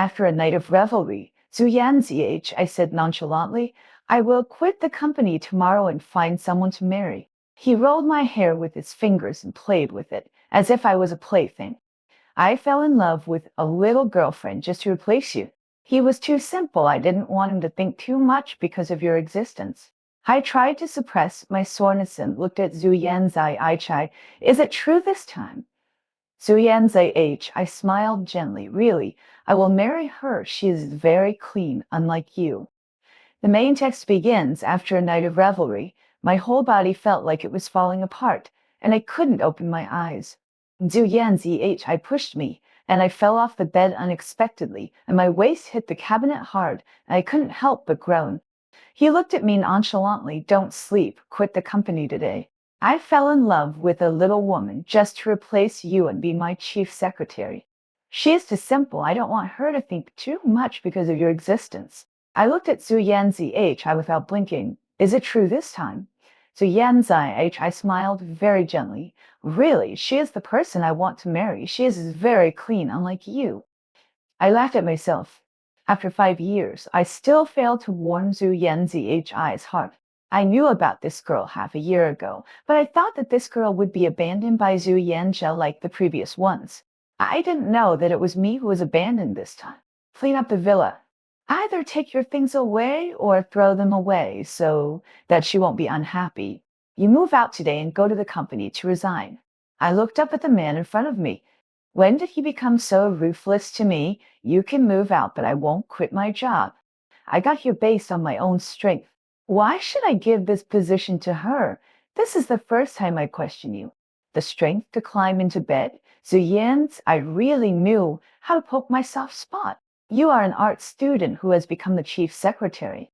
After a night of revelry, Zhu Yanzih, I said nonchalantly, I will quit the company tomorrow and find someone to marry. He rolled my hair with his fingers and played with it, as if I was a plaything. I fell in love with a little girlfriend just to replace you. He was too simple. I didn't want him to think too much because of your existence. I tried to suppress my soreness and looked at Zhu Yanzai. I chai. Is it true this time? Zhu Yanzai. I smiled gently. Really, I will marry her. She is very clean, unlike you. The main text begins after a night of revelry. My whole body felt like it was falling apart, and I couldn't open my eyes. Zhu Yanzih. I pushed me, and I fell off the bed unexpectedly, and my waist hit the cabinet hard, and I couldn't help but groan. He looked at me nonchalantly. Don't sleep. Quit the company today. I fell in love with a little woman just to replace you and be my chief secretary. She is too simple. I don't want her to think too much because of your existence. I looked at Zhu Yanzih without blinking. Is it true this time? Zhu Yanzih, I smiled very gently. Really, she is the person I want to marry. She is very clean, unlike you. I laughed at myself. After 5 years, I still failed to warm Zhu Yanzih's heart. I knew about this girl half a year ago, but I thought that this girl would be abandoned by Zhu Yanzhi like the previous ones. I didn't know that it was me who was abandoned this time. Clean up the villa. Either take your things away or throw them away so that she won't be unhappy. You move out today and go to the company to resign. I looked up at the man in front of me. When did he become so ruthless to me? You can move out, but I won't quit my job. I got here based on my own strength. Why should I give this position to her? This is the first time I question you. The strength to climb into bed? Zuyans, I really knew how to poke my soft spot. You are an art student who has become the chief secretary.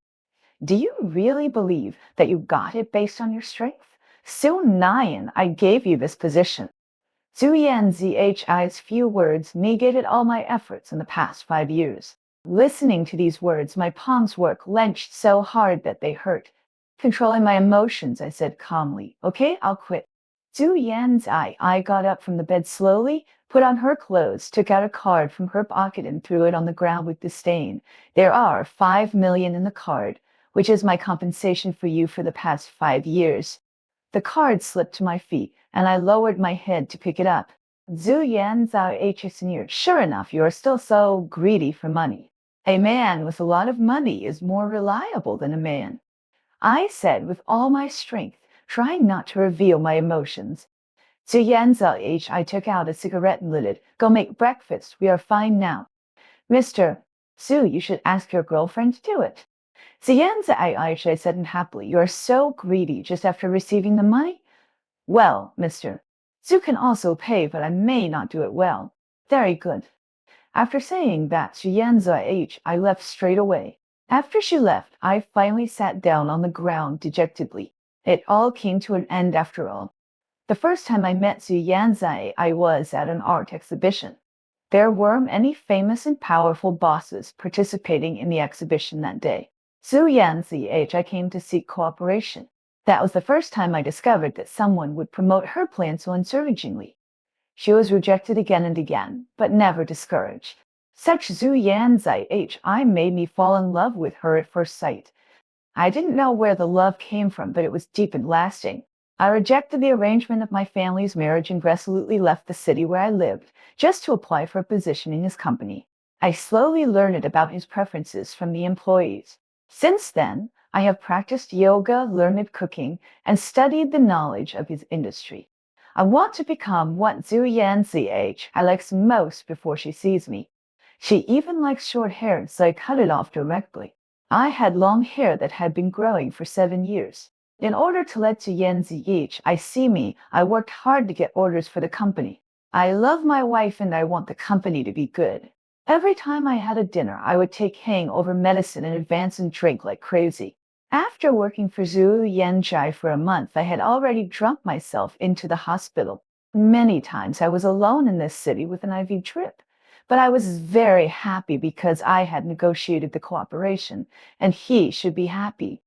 Do you really believe that you got it based on your strength? Su Nyan, I gave you this position. Zhu Yanzhi's few words negated all my efforts in the past 5 years. Listening to these words, my palms were clenched so hard that they hurt. Controlling my emotions, I said calmly, okay, I'll quit. Zhu Yanzhi got up from the bed slowly, put on her clothes, took out a card from her pocket and threw it on the ground with disdain. There are 5 million in the card, which is my compensation for you for the past 5 years. The card slipped to my feet, and I lowered my head to pick it up. Zhu Yanzhi sneered. Sure enough, you are still so greedy for money. A man with a lot of money is more reliable than a man. I said with all my strength, trying not to reveal my emotions. Zhu Yanzhi, I took out a cigarette and lit it. Go make breakfast. We are fine now. Mr. Zhu, you should ask your girlfriend to do it. Ziyanza, I said unhappily, you are so greedy just after receiving the money? Well, Mr. Zhu can also pay, but I may not do it well. Very good. After saying that to Yanza, I left straight away. After she left, I finally sat down on the ground dejectedly. It all came to an end after all. The first time I met Zhu Yanzai, I was at an art exhibition. There were many famous and powerful bosses participating in the exhibition that day. Zhu Yanzhi, I came to seek cooperation. That was the first time I discovered that someone would promote her plan so unswervingly. She was rejected again and again, but never discouraged. Such Zhu Yanzhi I made me fall in love with her at first sight. I didn't know where the love came from, but it was deep and lasting. I rejected the arrangement of my family's marriage and resolutely left the city where I lived, just to apply for a position in his company. I slowly learned about his preferences from the employees. Since then, I have practiced yoga, learned cooking, and studied the knowledge of his industry. I want to become what Zhu Yanzhi likes most before she sees me. She even likes short hair, so I cut it off directly. I had long hair that had been growing for 7 years. In order to let Zhu Yanzhi see me, I worked hard to get orders for the company. I love my wife and I want the company to be good. Every time I had a dinner, I would take hangover medicine in advance and drink like crazy. After working for Zhu Yanzhi for a month, I had already drunk myself into the hospital. Many times I was alone in this city with an IV drip. But I was very happy because I had negotiated the cooperation, and he should be happy.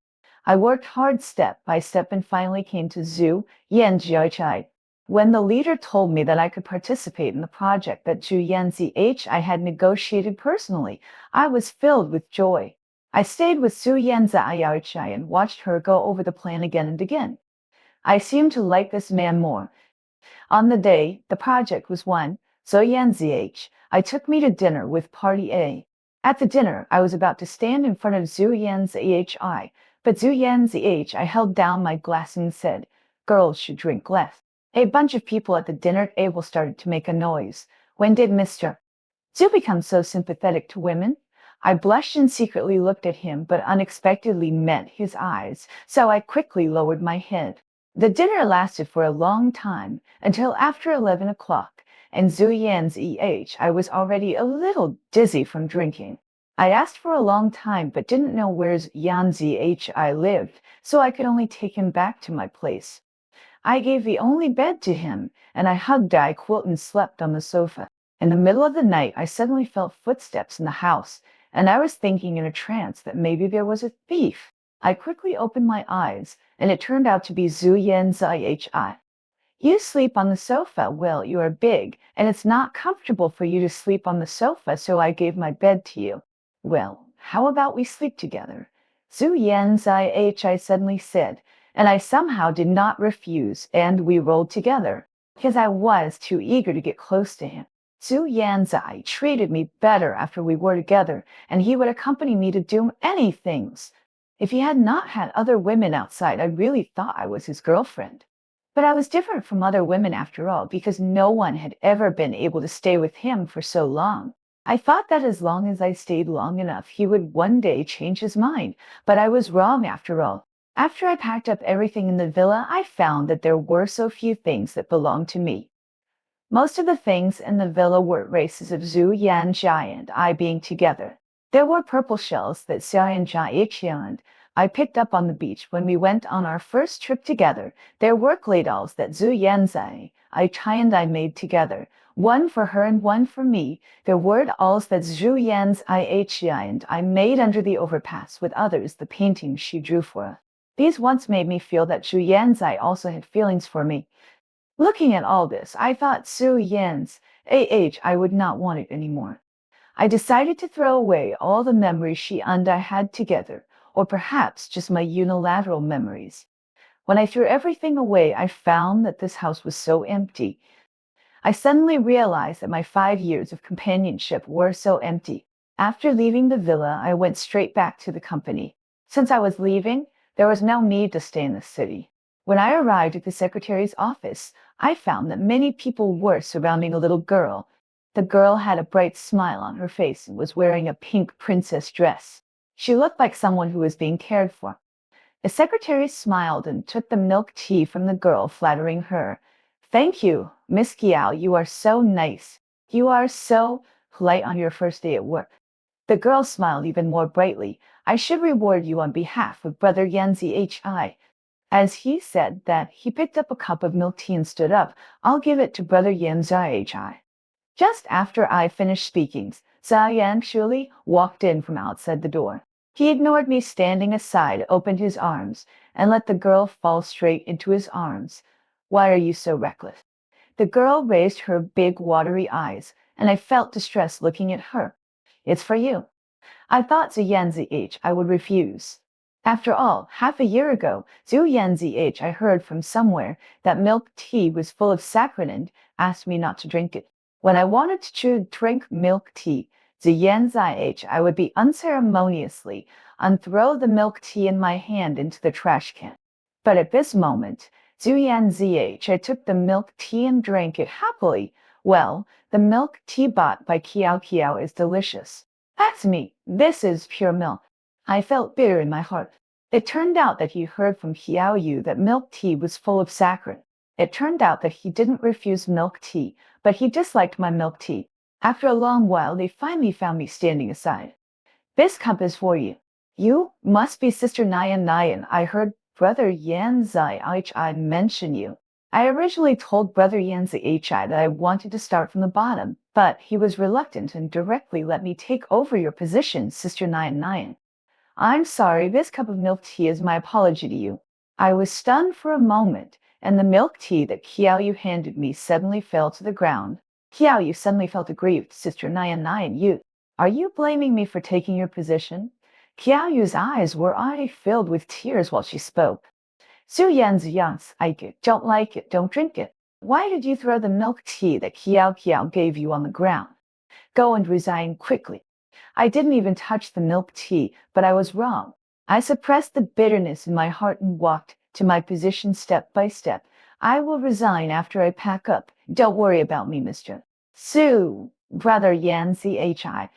I worked hard step by step and finally came to Zhu Yanzhi. When the leader told me that I could participate in the project that Zhu Yanzih I had negotiated personally, I was filled with joy. I stayed with Zhu Yanzih and watched her go over the plan again and again. I seemed to like this man more. On the day the project was won, Zhu Yanzih I took me to dinner with Party A. At the dinner, I was about to stand in front of Zhu Yanzih but Zhu Yanzih I held down my glass and said, "Girls should drink less." A bunch of people at the dinner table started to make a noise. When did Mr. Zhu become so sympathetic to women? I blushed and secretly looked at him, but unexpectedly met his eyes, so I quickly lowered my head. The dinner lasted for a long time, until after 11 o'clock, and Zhu Yanzih I was already a little dizzy from drinking. I asked for a long time, but didn't know where Yanzih I lived, so I could only take him back to my place. I gave the only bed to him, and I hugged Quilt and slept on the sofa. In the middle of the night, I suddenly felt footsteps in the house, and I was thinking in a trance that maybe there was a thief. I quickly opened my eyes, and it turned out to be Zhu Yanzih. "You sleep on the sofa. Well, you are big, and it's not comfortable for you to sleep on the sofa, so I gave my bed to you." "Well, how about we sleep together?" Zhu Yanzih suddenly said, and I somehow did not refuse, and we rolled together, because I was too eager to get close to him. Zhu Yanzih treated me better after we were together, and he would accompany me to do many things. If he had not had other women outside, I really thought I was his girlfriend. But I was different from other women after all, because no one had ever been able to stay with him for so long. I thought that as long as I stayed long enough, he would one day change his mind, but I was wrong after all. After I packed up everything in the villa, I found that there were so few things that belonged to me. Most of the things in the villa were races of Zhu Yanzih and I being together. There were purple shells that Xia Yanzih and I picked up on the beach when we went on our first trip together. There were clay dolls that Zhu Yanzih and I made together, one for her and one for me. There were dolls that Zhu Yanzih and I made under the overpass with others, the paintings she drew for us. These once made me feel that Zhu Yanzih also had feelings for me. Looking at all this, I thought Zhu Yanzih I would not want it anymore. I decided to throw away all the memories she and I had together, or perhaps just my unilateral memories. When I threw everything away, I found that this house was so empty. I suddenly realized that my 5 years of companionship were so empty. After leaving the villa, I went straight back to the company. Since I was leaving, there was no need to stay in the city. When I arrived at the secretary's office, I found that many people were surrounding a little girl. The girl had a bright smile on her face and was wearing a pink princess dress. She looked like someone who was being cared for. The secretary smiled and took the milk tea from the girl, flattering her. "Thank you, Miss Kiao. You are so nice. You are so polite on your first day at work." The girl smiled even more brightly. "I should reward you on behalf of Brother Yanzih." As he said that, he picked up a cup of milk tea and stood up. "I'll give it to Brother Yanzih." Just after I finished speaking, Xia Yanshuli walked in from outside the door. He ignored me standing aside, opened his arms, and let the girl fall straight into his arms. "Why are you so reckless?" The girl raised her big watery eyes, and I felt distress looking at her. "It's for you." I thought Zhu Yanzih I would refuse. After all, half a year ago, Zhu Yanzih I heard from somewhere that milk tea was full of saccharin and asked me not to drink it. When I wanted to drink milk tea, Zhu Yanzih I would be unceremoniously unthrow the milk tea in my hand into the trash can. But at this moment, Zhu Yanzih I took the milk tea and drank it happily. Well, the milk tea bought by Kiao Kiao is delicious. That's me. This is pure milk. I felt bitter in my heart. It turned out that he heard from Xiao Yu that milk tea was full of saccharin. It turned out that he didn't refuse milk tea, but he disliked my milk tea. After a long while, they finally found me standing aside. "This cup is for you. You must be Sister Nayan Nayan. I heard Brother Yanzih mention you." I originally told Brother Yanzih that I wanted to start from the bottom, but he was reluctant and directly let me take over your position, Sister Nayan Nayan. "I'm sorry, this cup of milk tea is my apology to you." I was stunned for a moment, and the milk tea that Qiao Yu handed me suddenly fell to the ground. Qiao Yu suddenly felt aggrieved. Sister Nayan, are you blaming me for taking your position? Qiao Yu's eyes were already filled with tears while she spoke. Su Yan's yes, don't like it, don't drink it. Why did you throw the milk tea that Qiao gave you on the ground? Go and resign quickly. I didn't even touch the milk tea, but I was wrong. I suppressed the bitterness in my heart and walked to my position step by step. I will resign after I pack up. Don't worry about me, Mr. Su, Brother Yan Chi.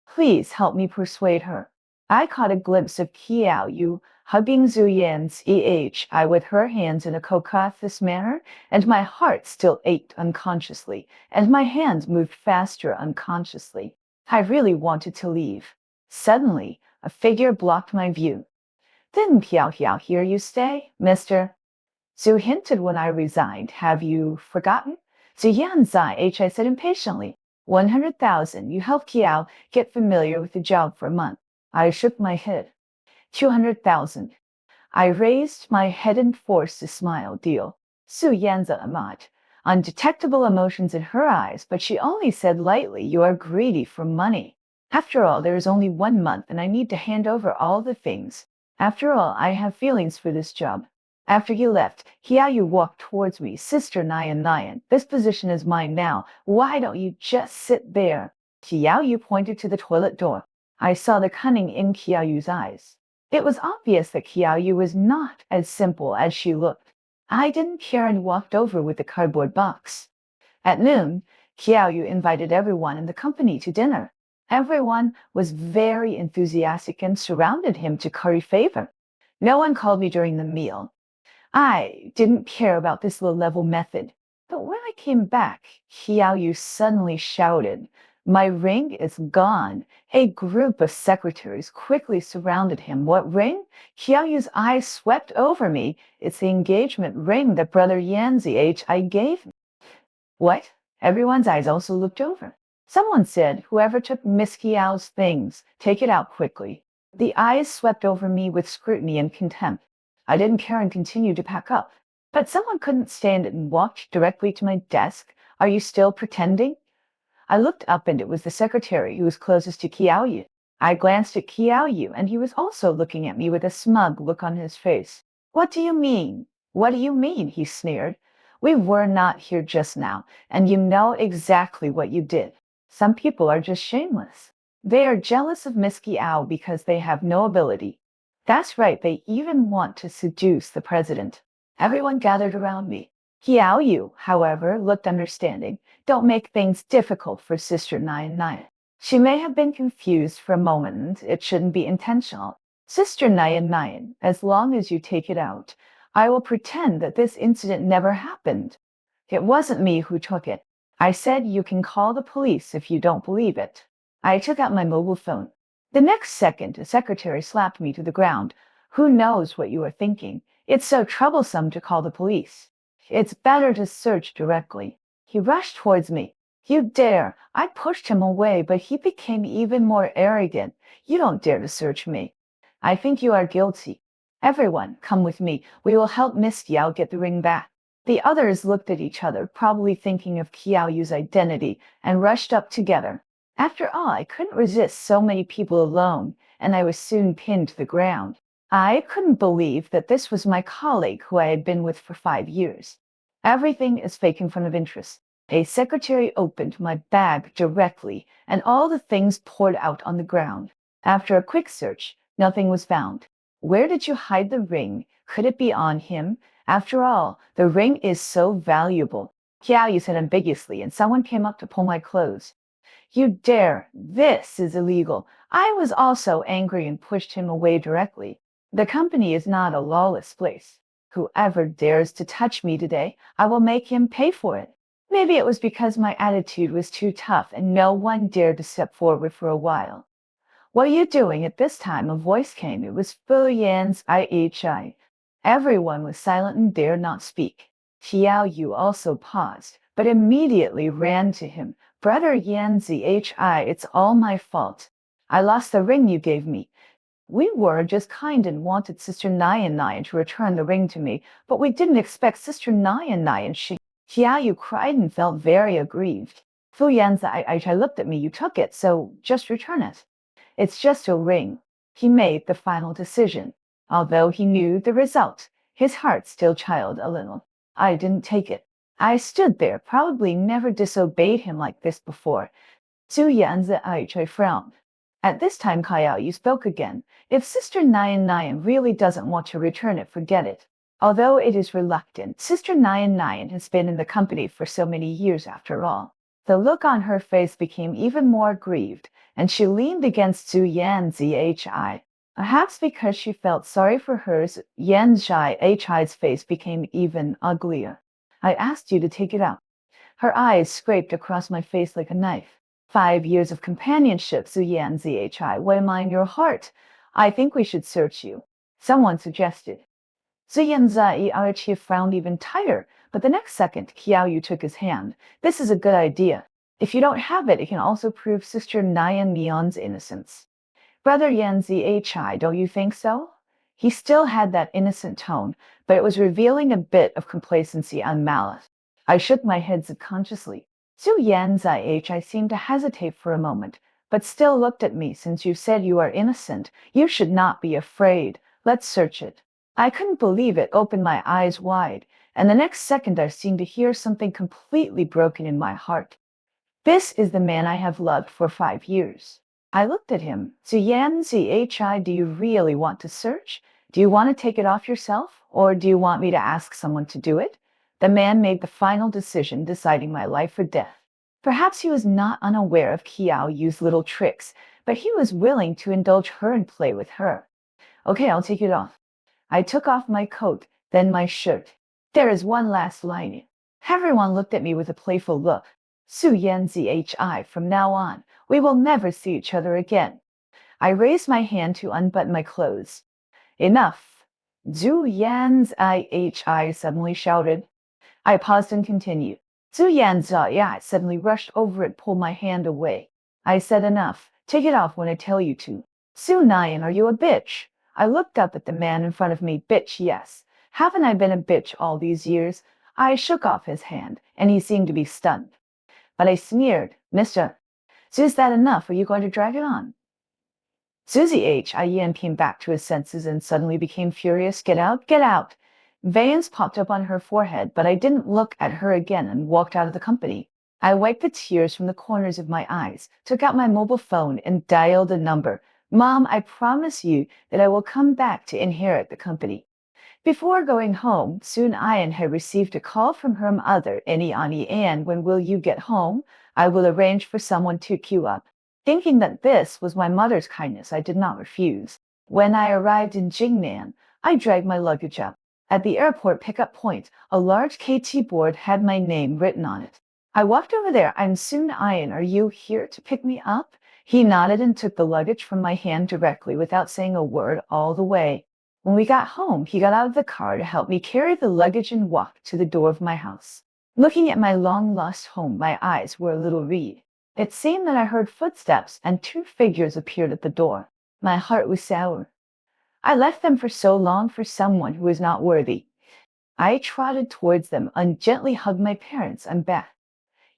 Please help me persuade her. I caught a glimpse of Qiao Yu hugging Zhu Yan's Chi with her hands in a coquettish manner, and my heart still ached unconsciously, and my hands moved faster unconsciously. I really wanted to leave. Suddenly, a figure blocked my view. Didn't Qiao hear you stay, mister? Zhu hinted when I resigned. Have you forgotten? Zhu Yanzai, I said impatiently. 100,000. You helped Qiao get familiar with the job for a month. I shook my head. 200,000. I raised my head and forced a smile. Deal. Su Yanza Amat. Undetectable emotions in her eyes, but she only said lightly, you are greedy for money. After all, there is only 1 month and I need to hand over all the things. After all, I have feelings for this job. After you left, Qiao walked towards me. Sister Nayan, this position is mine now. Why don't you just sit there? Qiao pointed to the toilet door. I saw the cunning in Qiao's eyes. It was obvious that Qiao was not as simple as she looked. I didn't care and walked over with the cardboard box. At noon, Qiao invited everyone in the company to dinner. Everyone was very enthusiastic and surrounded him to curry favor. No one called me during the meal. I didn't care about this low-level method. But when I came back, Qiao suddenly shouted, my ring is gone. A group of secretaries quickly surrounded him. What ring? Qiao's eyes swept over me. It's the engagement ring that Brother Yanzi I gave me. What? Everyone's eyes also looked over. Someone said, whoever took Miss Qiao's things, take it out quickly. The eyes swept over me with scrutiny and contempt. I didn't care and continued to pack up. But someone couldn't stand it and walked directly to my desk. Are you still pretending? I looked up and it was the secretary who was closest to Qiao. I glanced at Qiao and he was also looking at me with a smug look on his face. What do you mean? What do you mean? He sneered. We were not here just now, and you know exactly what you did. Some people are just shameless. They are jealous of Miss Qiao because they have no ability. That's right, they even want to seduce the president. Everyone gathered around me. Qiao, however, looked understanding. Don't make things difficult for Sister Nayan. She may have been confused for a moment. It shouldn't be intentional. Sister Nayan, as long as you take it out, I will pretend that this incident never happened. It wasn't me who took it. I said you can call the police if you don't believe it. I took out my mobile phone. The next second, a secretary slapped me to the ground. Who knows what you are thinking? It's so troublesome to call the police. It's better to search directly. He rushed towards me. You dare! I pushed him away, but he became even more arrogant. You don't dare to search me. I think you are guilty. Everyone, come with me. We will help Miss Qiao get the ring back. The others looked at each other, probably thinking of Qiao's identity, and rushed up together. After all, I couldn't resist so many people alone, and I was soon pinned to the ground. I couldn't believe that this was my colleague who I had been with for 5 years. Everything is fake in front of interest. A secretary opened my bag directly, and all the things poured out on the ground. After a quick search, nothing was found. Where did you hide the ring? Could it be on him? After all, the ring is so valuable. Qiao said ambiguously, and someone came up to pull my clothes. You dare! This is illegal. I was also angry and pushed him away directly. The company is not a lawless place. Whoever dares to touch me today, I will make him pay for it. Maybe it was because my attitude was too tough and no one dared to step forward for a while. What are you doing at this time? A voice came. It was Fu Yan's Ihi. Everyone was silent and dared not speak. Qiao also paused, but immediately ran to him. Brother Yan Zhi, it's all my fault. I lost the ring you gave me. We were just kind and wanted Sister Nyan Nyan to return the ring to me, but we didn't expect Sister Nyan Nyan. Xiaoyu cried and felt very aggrieved. Fu Yanzi, I looked at me, you took it, so just return it. It's just a ring. He made the final decision. Although he knew the result, his heart still chilled a little. I didn't take it. I stood there, probably never disobeyed him like this before. Zhu Yanzi I frowned. At this time Kaiao spoke again. If Sister Nyan Nyan really doesn't want to return it, forget it. Although it is reluctant, Sister Nyan Nyan has been in the company for so many years after all. The look on her face became even more grieved, and she leaned against Zhu Yanzi. Perhaps because she felt sorry for hers, Yanzi's face became even uglier. I asked you to take it out. Her eyes scraped across my face like a knife. 5 years of companionship, Zhu Yanzi. What am I in your heart? I think we should search you. Someone suggested. Zhu Yanzi frowned even tighter, but the next second, Qiaoyu took his hand. This is a good idea. If you don't have it, it can also prove Sister Nyan Mian's innocence. Brother Yanzi, don't you think so? He still had that innocent tone, but it was revealing a bit of complacency and malice. I shook my head subconsciously. Zhu Yanzi seemed to hesitate for a moment, but still looked at me. Since you said you are innocent, you should not be afraid. Let's search it. I couldn't believe it, opened my eyes wide, and the next second I seemed to hear something completely broken in my heart. This is the man I have loved for 5 years. I looked at him. Zhu Yanzi, do you really want to search? Do you want to take it off yourself? Or do you want me to ask someone to do it? The man made the final decision, deciding my life or death. Perhaps he was not unaware of Qiaoyu's little tricks, but he was willing to indulge her and play with her. Okay, I'll take it off. I took off my coat, then my shirt. There is one last lining. Everyone looked at me with a playful look. Zhu Yanzi, from now on, we will never see each other again. I raised my hand to unbutton my clothes. Enough! Zhu Yanzi suddenly shouted. I paused and continued. Zhu Yanzi suddenly rushed over and pulled my hand away. I said enough. Take it off when I tell you to. Zhu Nyan, are you a bitch? I looked up at the man in front of me. Bitch, yes. Haven't I been a bitch all these years? I shook off his hand, and he seemed to be stunned. But I sneered. Mister, is that enough? Are you going to drag it on? Ian came back to his senses and suddenly became furious. Get out, get out. Veins popped up on her forehead, but I didn't look at her again and walked out of the company. I wiped the tears from the corners of my eyes, took out my mobile phone, and dialed a number. Mom, I promise you that I will come back to inherit the company. Before going home, soon Ian had received a call from her mother, Annie, when will you get home? I will arrange for someone to queue up. Thinking that this was my mother's kindness, I did not refuse. When I arrived in Jingnan, I dragged my luggage up. At the airport pickup point, a large KT board had my name written on it. I walked over there. I'm Soon Ian. Are you here to pick me up? He nodded and took the luggage from my hand directly without saying a word all the way. When we got home, he got out of the car to help me carry the luggage and walk to the door of my house. Looking at my long-lost home, my eyes were a little red. It seemed that I heard footsteps and 2 figures appeared at the door. My heart was sour. I left them for so long for someone who was not worthy. I trotted towards them and gently hugged my parents. I'm back.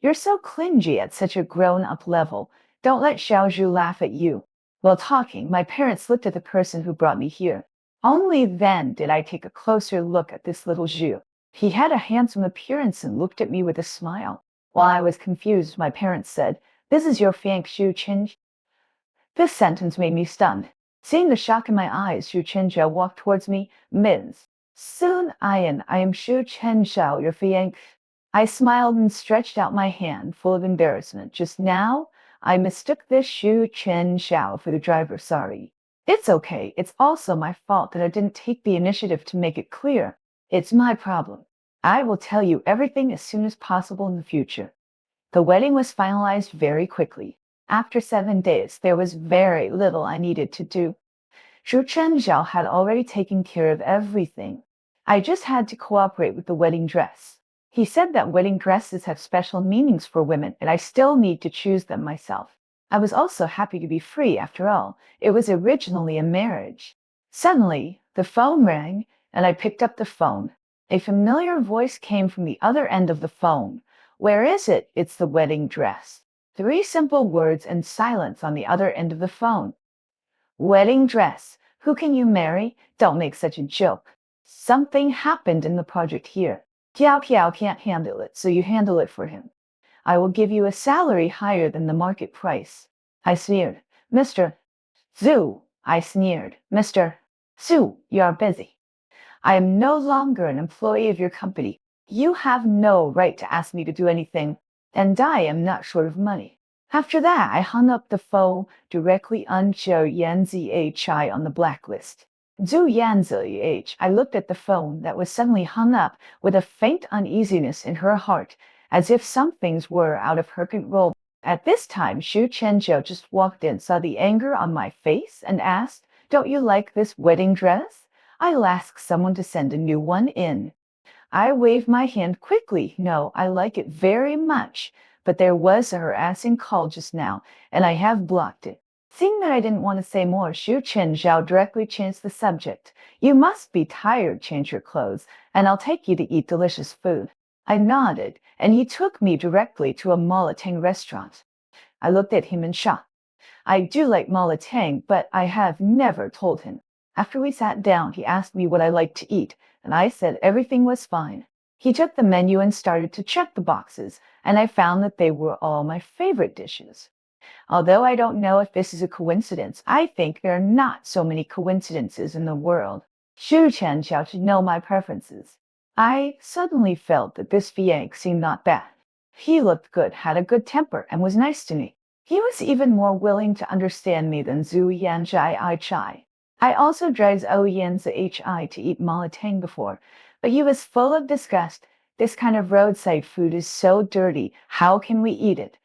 You're so clingy at such a grown-up level. Don't let Xiaozhu laugh at you. While talking, my parents looked at the person who brought me here. Only then did I take a closer look at this little Zhu. He had a handsome appearance and looked at me with a smile. While I was confused, my parents said, "This is your Fiang Xu Chen." This sentence made me stunned. Seeing the shock in my eyes, Xu Chenxiao walked towards me. Ms. Soon Ian, I am Xu Chenxiao, your Fiang. I smiled and stretched out my hand, full of embarrassment. Just now, I mistook this Xu Chenxiao for the driver. Sorry. It's okay. It's also my fault that I didn't take the initiative to make it clear. It's my problem. I will tell you everything as soon as possible in the future. The wedding was finalized very quickly. After 7 days, there was very little I needed to do. Xu Chenxiao had already taken care of everything. I just had to cooperate with the wedding dress. He said that wedding dresses have special meanings for women, and I still need to choose them myself. I was also happy to be free after all. It was originally a marriage. Suddenly, the phone rang, and I picked up the phone. A familiar voice came from the other end of the phone. Where is it? It's the wedding dress. Three simple words and silence on the other end of the phone. Wedding dress. Who can you marry? Don't make such a joke. Something happened in the project here. Kiao Kiao can't handle it, so you handle it for him. I will give you a salary higher than the market price. I sneered. Mr. Zhu, I sneered. Mr. Zhu, you are busy. I am no longer an employee of your company. You have no right to ask me to do anything, and I am not short of money. After that, I hung up the phone directly on Zhou Yanzi on the blacklist. Zhu Yanzi. I looked at the phone that was suddenly hung up with a faint uneasiness in her heart, as if some things were out of her control. At this time, Xu Chenjiao just walked in, saw the anger on my face, and asked, "Don't you like this wedding dress? I'll ask someone to send a new one in." I waved my hand quickly. No, I like it very much, but there was a harassing call just now, and I have blocked it. Seeing that I didn't want to say more, Xu Chenjiao directly changed the subject. You must be tired, change your clothes, and I'll take you to eat delicious food. I nodded, and he took me directly to a Molatang restaurant. I looked at him in shock. I do like Molatang, but I have never told him. After we sat down, he asked me what I liked to eat, and I said everything was fine. He took the menu and started to check the boxes, and I found that they were all my favorite dishes. Although I don't know if this is a coincidence, I think there are not so many coincidences in the world. Xu Chenxiao should know my preferences. I suddenly felt that this Fiang seemed not bad. He looked good, had a good temper, and was nice to me. He was even more willing to understand me than Zhu Yanzhai I Chai. I also dragged Zhou Yanzi to eat Molatang before, but he was full of disgust. This kind of roadside food is so dirty. How can we eat it?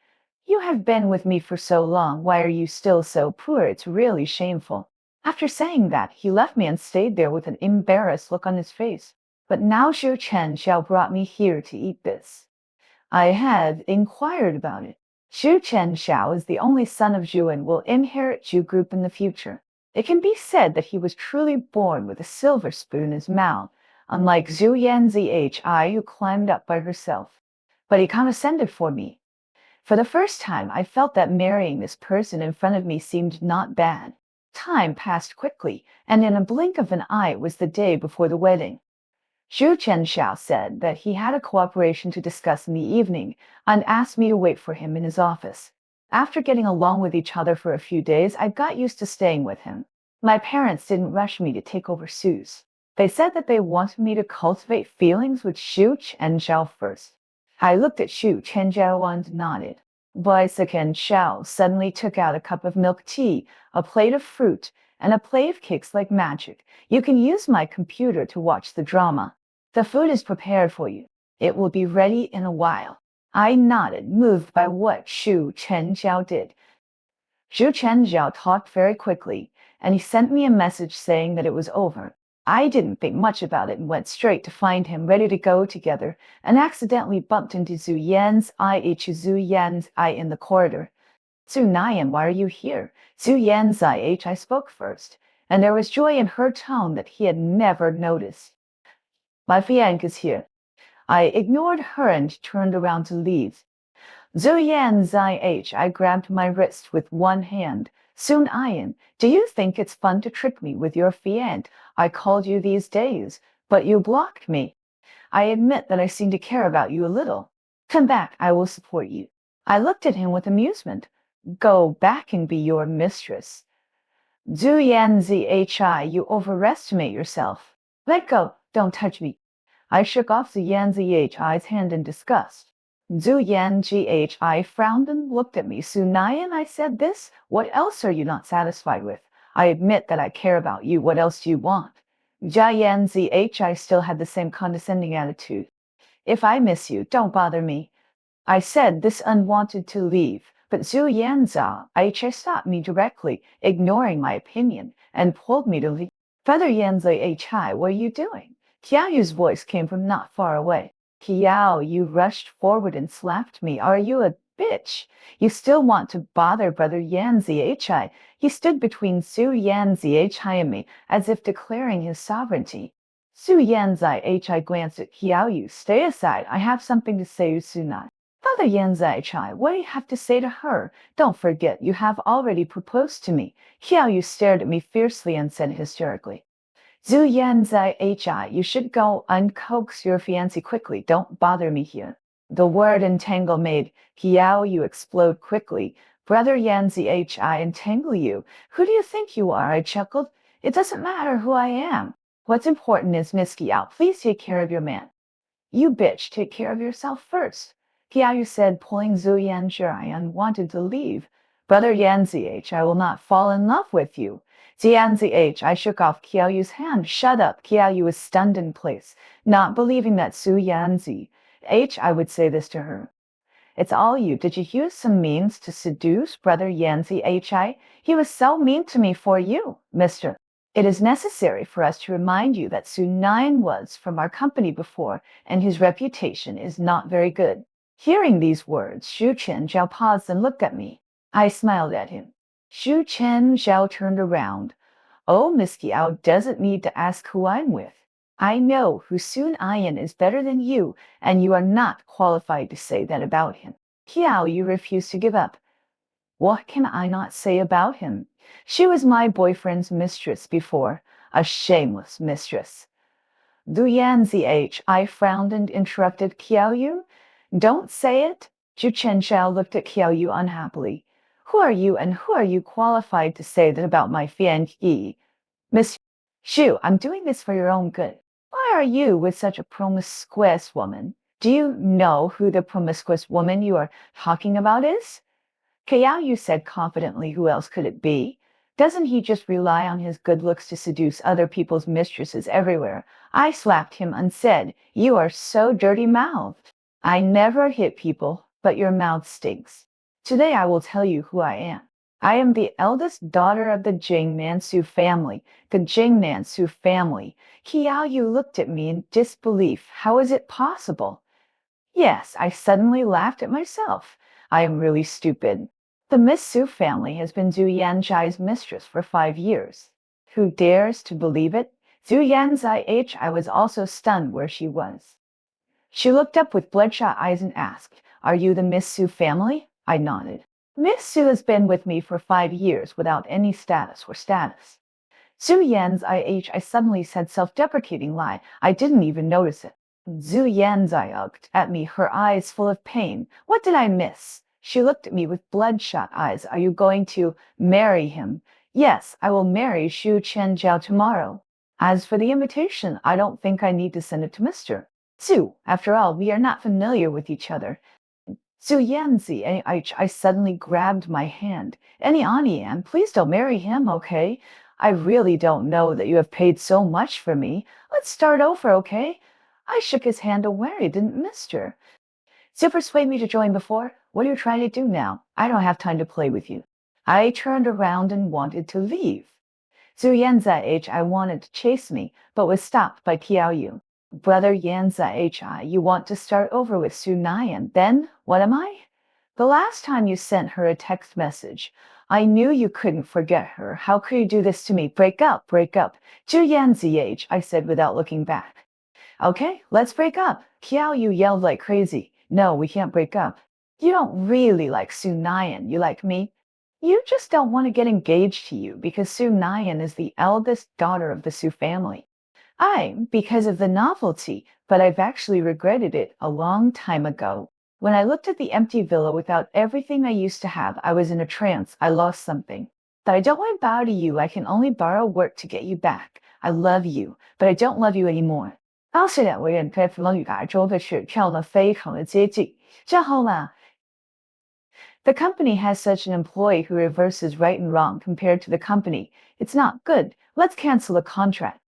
You have been with me for so long. Why are you still so poor? It's really shameful. After saying that, he left me and stayed there with an embarrassed look on his face. But now Xu Chenxiao brought me here to eat this. I had inquired about it. Xu Chenxiao is the only son of Zhu and will inherit Zhu Group in the future. It can be said that he was truly born with a silver spoon in his mouth, unlike Zhu Yanzi who climbed up by herself. But he condescended for me. For the first time, I felt that marrying this person in front of me seemed not bad. Time passed quickly, and in a blink of an eye it was the day before the wedding. Xu Chenxiao said that he had a cooperation to discuss in the evening and asked me to wait for him in his office. After getting along with each other for a few days, I got used to staying with him. My parents didn't rush me to take over Sue's. They said that they wanted me to cultivate feelings with Xu Chenxiao first. I looked at Xu Chenxiao and nodded. Boy Xiao suddenly took out a cup of milk tea, a plate of fruit, and a plate of cakes like magic. You can use my computer to watch the drama. The food is prepared for you. It will be ready in a while. I nodded, moved by what Xu Chenjiao did. Xu Chenjiao talked very quickly, and he sent me a message saying that it was over. I didn't think much about it and went straight to find him ready to go together, and accidentally bumped into Zhu Yan's in the corridor. Zhu Nian, why are you here? Zhu Yanzi I spoke first, and there was joy in her tone that he had never noticed. My fiancé is here. I ignored her and turned around to leave. Zhu Yanzi I grabbed my wrist with one hand. Soon Ian, do you think it's fun to trick me with your fiancé? I called you these days, but you blocked me. I admit that I seem to care about you a little. Come back, I will support you. I looked at him with amusement. Go back and be your mistress. Zhu Yanzi, you overestimate yourself. Let go, don't touch me. I shook off Zhu Yanzi's hand in disgust. Zhu Yanzi frowned and looked at me. Sunayan, I said this. What else are you not satisfied with? I admit that I care about you. What else do you want? Jia Yanzi still had the same condescending attitude. If I miss you, don't bother me. I said this unwanted to leave, but Zhu Yanzi stopped me directly, ignoring my opinion, and pulled me to leave. Feather Yanzi, what are you doing? Qiaoyu's voice came from not far away. Qiao, you rushed forward and slapped me. Are you a bitch. You still want to bother brother Yan Zhi. He stood between Su Yan Zhi and me, as if declaring his sovereignty. Su Yan Zhi glanced at Qiao Yu. Stay aside. I have something to say to Sunai. Father Yan Zhi, what do you have to say to her? Don't forget, you have already proposed to me. Qiao Yu stared at me fiercely and said hysterically, Zhu Yan Zhi, you should go uncoax your fiancé quickly. Don't bother me here. The word entangle made Qiao Yu explode quickly. Brother Yan Zhi, entangle you. Who do you think you are? I chuckled. It doesn't matter who I am. What's important is Miss Qiao, please take care of your man. You bitch, take care of yourself first. Qiao Yu said, pulling Zhu Yanzhi and wanted to leave. Brother Yan Zhi, I will not fall in love with you. Yan Zhi, I shook off Qiao Yu's hand. Shut up. Qiao Yu was stunned in place, not believing that Su Yan Zhi, I would say this to her. It's all you. Did you use some means to seduce brother Yan Zhi? He was so mean to me for you, mister. It is necessary for us to remind you that Su Nian was from our company before, and his reputation is not very good. Hearing these words, Shu Chen Zhao paused and looked at me. I smiled at him. Shu Chen Zhao turned around. Oh, Miss Qiao doesn't need to ask who I'm with. I know who Sun Ian is better than you, and you are not qualified to say that about him. Qiao, you refuse to give up. What can I not say about him? She was my boyfriend's mistress before, a shameless mistress. Du Yan Zh, I frowned and interrupted Qiao Yu. Don't say it. Zhu Chenshao looked at Qiao Yu unhappily. Who are you and who are you qualified to say that about my fiancé? Miss Shu, I'm doing this for your own good. Why are you with such a promiscuous woman? Do you know who the promiscuous woman you are talking about is? Qiao Yu said confidently, who else could it be? Doesn't he just rely on his good looks to seduce other people's mistresses everywhere? I slapped him and said, you are so dirty-mouthed. I never hit people, but your mouth stinks. Today I will tell you who I am. I am the eldest daughter of the Jing Nansu family. The Jing Nansu family. Qiao Yu looked at me in disbelief. How is it possible? Yes, I suddenly laughed at myself. I am really stupid. The Miss Su family has been Zhu Yanzhi's mistress for 5 years. Who dares to believe it? Zhu Yanzhi, I was also stunned where she was. She looked up with bloodshot eyes and asked, Are you the Miss Su family? I nodded. Miss Su has been with me for 5 years without any status or status. Zhu Yanzhi, I suddenly said self-deprecating lie. I didn't even notice it. Zhu Yanzhi looked at me, her eyes full of pain. What did I miss? She looked at me with bloodshot eyes. Are you going to marry him? Yes, I will marry Shu Chenjiao tomorrow. As for the invitation, I don't think I need to send it to Mr. Zhu. After all, we are not familiar with each other. Zhu Yanzi, I suddenly grabbed my hand. Anian, please don't marry him, okay? I really don't know that you have paid so much for me. Let's start over, okay? I shook his hand away, didn't mister. So persuade me to join before? What are you trying to do now? I don't have time to play with you. I turned around and wanted to leave. Zhu Yanzhi, I wanted to chase me, but was stopped by Qiao Yu. Brother Yanzhi, you want to start over with Su Nian. Then, what am I? The last time you sent her a text message, I knew you couldn't forget her. How could you do this to me? Break up, break up. Zhu Yanzhi, I said without looking back. Okay, let's break up. Qiao Yu yelled like crazy. No, we can't break up. You don't really like Su Nian, you like me. You just don't want to get engaged to you because Su Nian is the eldest daughter of the Su family. Because of the novelty, but I've actually regretted it a long time ago. When I looked at the empty villa without everything I used to have, I was in a trance. I lost something. That I don't want to bow to you. I can only borrow work to get you back. I love you, but I don't love you anymore. 当时两位人在弗洛里达州的雪跳得非常的接近。之后呢 The company has such an employee who reverses right and wrong compared to the company. It's not good. Let's cancel the contract.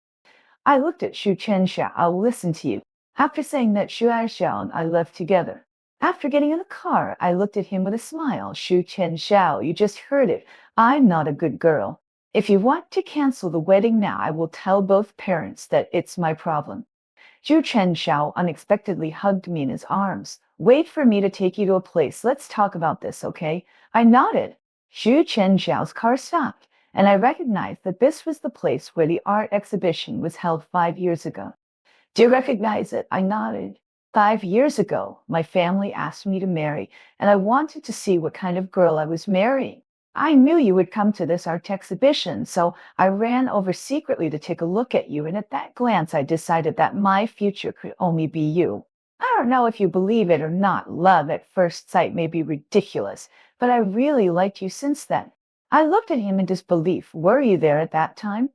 I looked at Shu Chenxia. I'll listen to you. After saying that Shu Aixiao and I left together. After getting in the car, I looked at him with a smile. Shu Chenxiao, you just heard it. I'm not a good girl. If you want to cancel the wedding now, I will tell both parents that it's my problem. Zhu Chenxiao unexpectedly hugged me in his arms. Wait for me to take you to a place. Let's talk about this, okay? I nodded. Xu Chenjiao's car stopped, and I recognized that this was the place where the art exhibition was held 5 years ago. Do you recognize it? I nodded. 5 years ago, my family asked me to marry, and I wanted to see what kind of girl I was marrying. I knew you would come to this art exhibition, so I ran over secretly to take a look at you, and at that glance, I decided that my future could only be you. I don't know if you believe it or not, love at first sight may be ridiculous, but I really liked you since then. I looked at him in disbelief. Were you there at that time?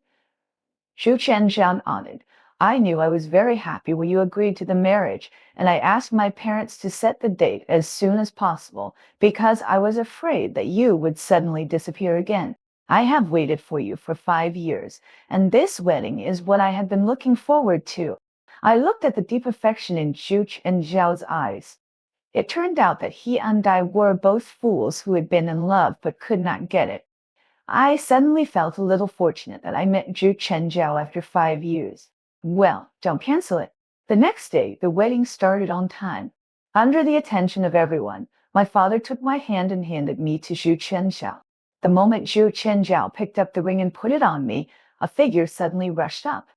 Xu Chenxiang nodded. I knew I was very happy when you agreed to the marriage, and I asked my parents to set the date as soon as possible because I was afraid that you would suddenly disappear again. I have waited for you for 5 years, and this wedding is what I had been looking forward to. I looked at the deep affection in Xu Chenxiao's eyes. It turned out that he and I were both fools who had been in love but could not get it. I suddenly felt a little fortunate that I met Zhu Chenjiao after 5 years. Well, don't cancel it. The next day, the wedding started on time. Under the attention of everyone, my father took my hand and handed me to Zhu Chenjiao. The moment Zhu Chenjiao picked up the ring and put it on me, a figure suddenly rushed up.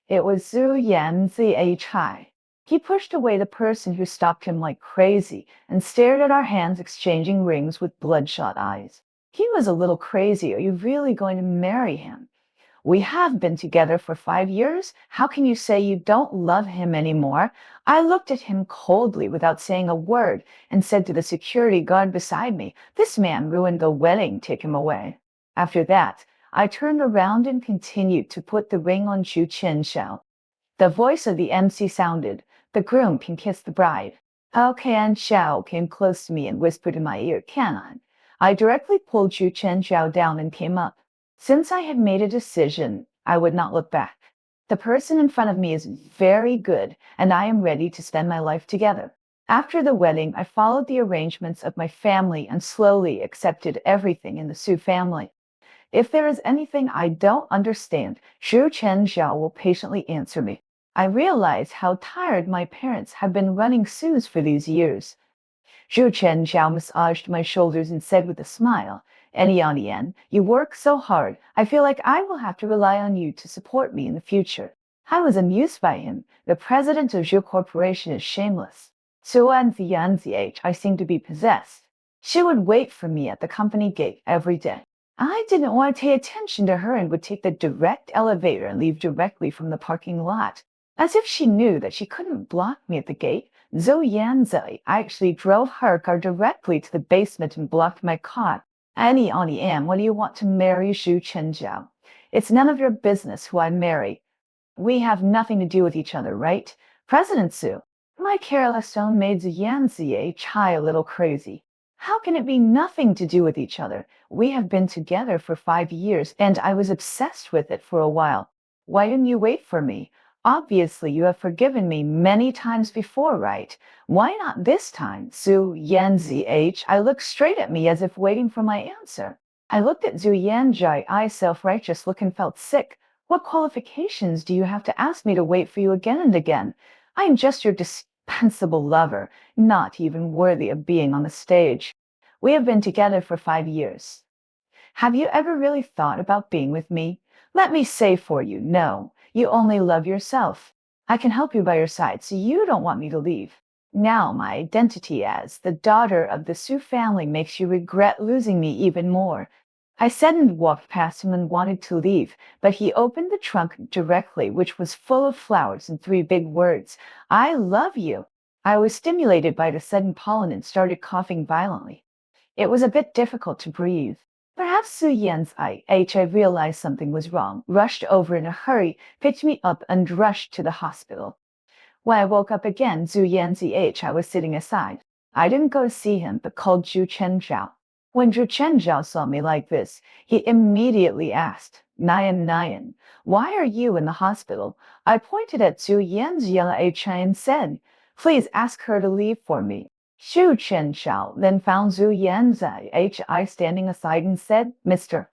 It was Zhu Yanzi. He pushed away the person who stopped him like crazy and stared at our hands exchanging rings with bloodshot eyes. He was a little crazy. Are you really going to marry him? We have been together for 5 years. How can you say you don't love him anymore? I looked at him coldly without saying a word and said to the security guard beside me, this man ruined the wedding, take him away. After that, I turned around and continued to put the ring on Xu Qianxiao. The voice of the MC sounded, the groom can kiss the bride. Hao Qianxiao came close to me and whispered in my ear, Canon. I directly pulled Zhu Chenjiao down and came up. Since I had made a decision, I would not look back. The person in front of me is very good, and I am ready to spend my life together. After the wedding, I followed the arrangements of my family and slowly accepted everything in the Su family. If there is anything I don't understand, Zhu Chenjiao will patiently answer me. I realize how tired my parents have been running Su's for these years. Zhu Chenjiao massaged my shoulders and said with a smile, Yan, you work so hard. I feel like I will have to rely on you to support me in the future. I was amused by him. The president of Zhu Corporation is shameless. I seem to be possessed. She would wait for me at the company gate every day. I didn't want to pay attention to her and would take the direct elevator and leave directly from the parking lot. As if she knew that she couldn't block me at the gate, Zhou Yanzi actually drove her car directly to the basement and blocked my car. Yan, what do you want to marry Xu Chenjiao? It's none of your business who I marry. We have nothing to do with each other, right? President Su, my careless tone made Zhu Yanzi a little crazy. How can it be nothing to do with each other? We have been together for 5 years, and I was obsessed with it for a while. Why didn't you wait for me? Obviously, you have forgiven me many times before, right? Why not this time? Zhu Yanzi. I looked straight at me as if waiting for my answer. I looked at Zhu Yanji, I self-righteous look and felt sick. What qualifications do you have to ask me to wait for you again and again? I am just your dispensable lover, not even worthy of being on the stage. We have been together for 5 years. Have you ever really thought about being with me? Let me say for you, no. You only love yourself. I can help you by your side, so you don't want me to leave. Now my identity as the daughter of the Su family makes you regret losing me even more. I said and walked past him and wanted to leave, but he opened the trunk directly, which was full of flowers and three big words, I love you. I was stimulated by the sudden pollen and started coughing violently. It was a bit difficult to breathe. Perhaps Su Yan's I realized something was wrong, rushed over in a hurry, picked me up and rushed to the hospital. When I woke up again, Zhu Yanzi I was sitting aside. I didn't go to see him, but called Zhu Chenjiao. When Zhu Chenjiao saw me like this, he immediately asked, Nayan, why are you in the hospital? I pointed at Zhu Yanzi and said, please ask her to leave for me. Xu Chenxiao then found Zhu Yanzi standing aside and said, Mr.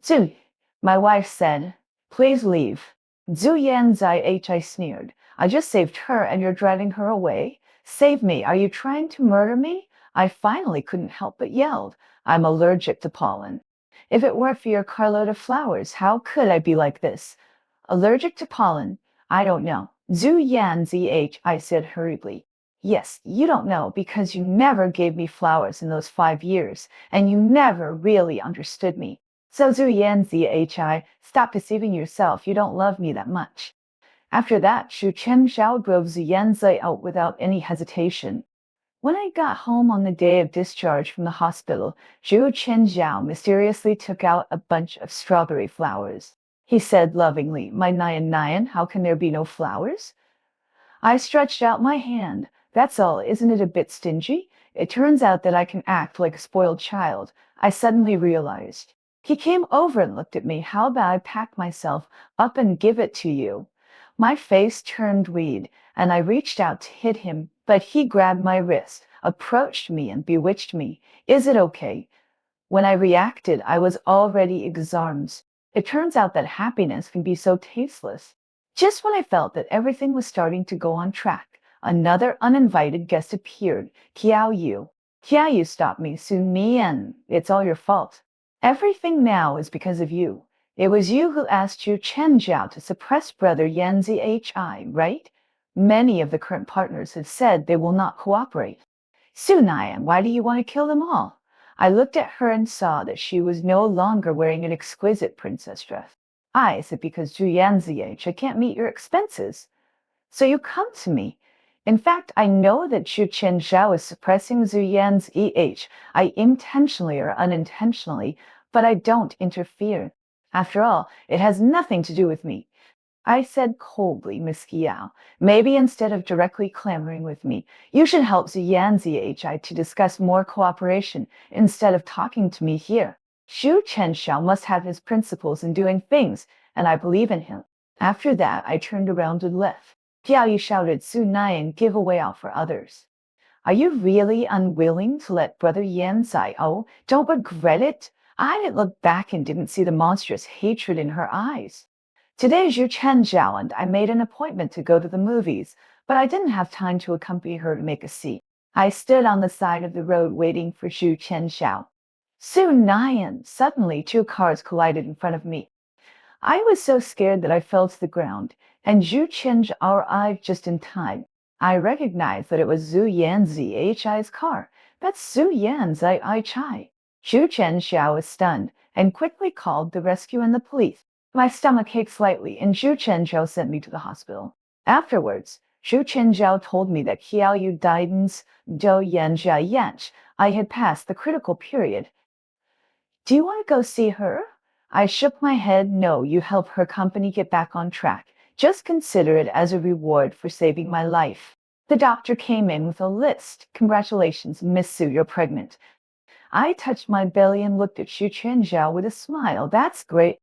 Zhu, my wife said, please leave. Zhu Yanzi sneered. I just saved her and you're driving her away. Save me, are you trying to murder me? I finally couldn't help but yelled. I'm allergic to pollen. If it weren't for your carload of flowers, how could I be like this? Allergic to pollen? I don't know. Zhu Yan ZH, I said hurriedly. Yes, you don't know because you never gave me flowers in those 5 years, and you never really understood me. So Zhu Yan ZHI, stop deceiving yourself. You don't love me that much. After that, Shu Chen Zhao drove Zhu Yanzi out without any hesitation. When I got home on the day of discharge from the hospital, Zhu Chenjiao mysteriously took out a bunch of strawberry flowers. He said lovingly, "My Nyan Nyan, how can there be no flowers?" I stretched out my hand. That's all, isn't it a bit stingy? It turns out that I can act like a spoiled child. I suddenly realized. He came over and looked at me. How about I pack myself up and give it to you? My face turned red, and I reached out to hit him, but he grabbed my wrist, approached me, and bewitched me. Is it okay? When I reacted, I was already exarmed. It turns out that happiness can be so tasteless. Just when I felt that everything was starting to go on track, another uninvited guest appeared, Kiao Yu. Kiao Yu stopped me, Sun Mian. It's all your fault. Everything now is because of you. It was you who asked Yu Chenjiao to suppress brother Yanzi Hi, right? Many of the current partners have said they will not cooperate. Su Nian, why do you want to kill them all? I looked at her and saw that she was no longer wearing an exquisite princess dress. I said, because Zhu Yanzi I can't meet your expenses. So you come to me. In fact, I know that Zhu Chenjiao is suppressing Zhu Yan's I intentionally or unintentionally, but I don't interfere. After all, it has nothing to do with me. I said coldly, Miss Kiao, maybe instead of directly clamoring with me, you should help Ziyan Zhi to discuss more cooperation instead of talking to me here. Xu Chenxiao must have his principles in doing things, and I believe in him. After that, I turned around and left. Piao Yu shouted, Su Nian, give a way out for others. Are you really unwilling to let Brother Yan Zai don't regret it? I didn't look back and didn't see the monstrous hatred in her eyes. Today is Yu Chenjiao, and I made an appointment to go to the movies, but I didn't have time to accompany her to make a seat. I stood on the side of the road waiting for Xu Chenxiao. Soon Nian, suddenly 2 cars collided in front of me. I was so scared that I fell to the ground, and Zhu Chenj arrived just in time. I recognized that it was Zhu Yanzi Hi's car. That's Zhu Yanzi Chai. Zhu Chenxiao was stunned and quickly called the rescue and the police. My stomach ached slightly, and Zhu Chenjiao sent me to the hospital. Afterwards, Zhu Chenjiao told me that Qiao Yu died in Do Yanjia Yanch. I had passed the critical period. Do you want to go see her? I shook my head. No, you help her company get back on track. Just consider it as a reward for saving my life. The doctor came in with a list. Congratulations, Miss Su, you're pregnant. I touched my belly and looked at Xu Chenjiao with a smile. That's great.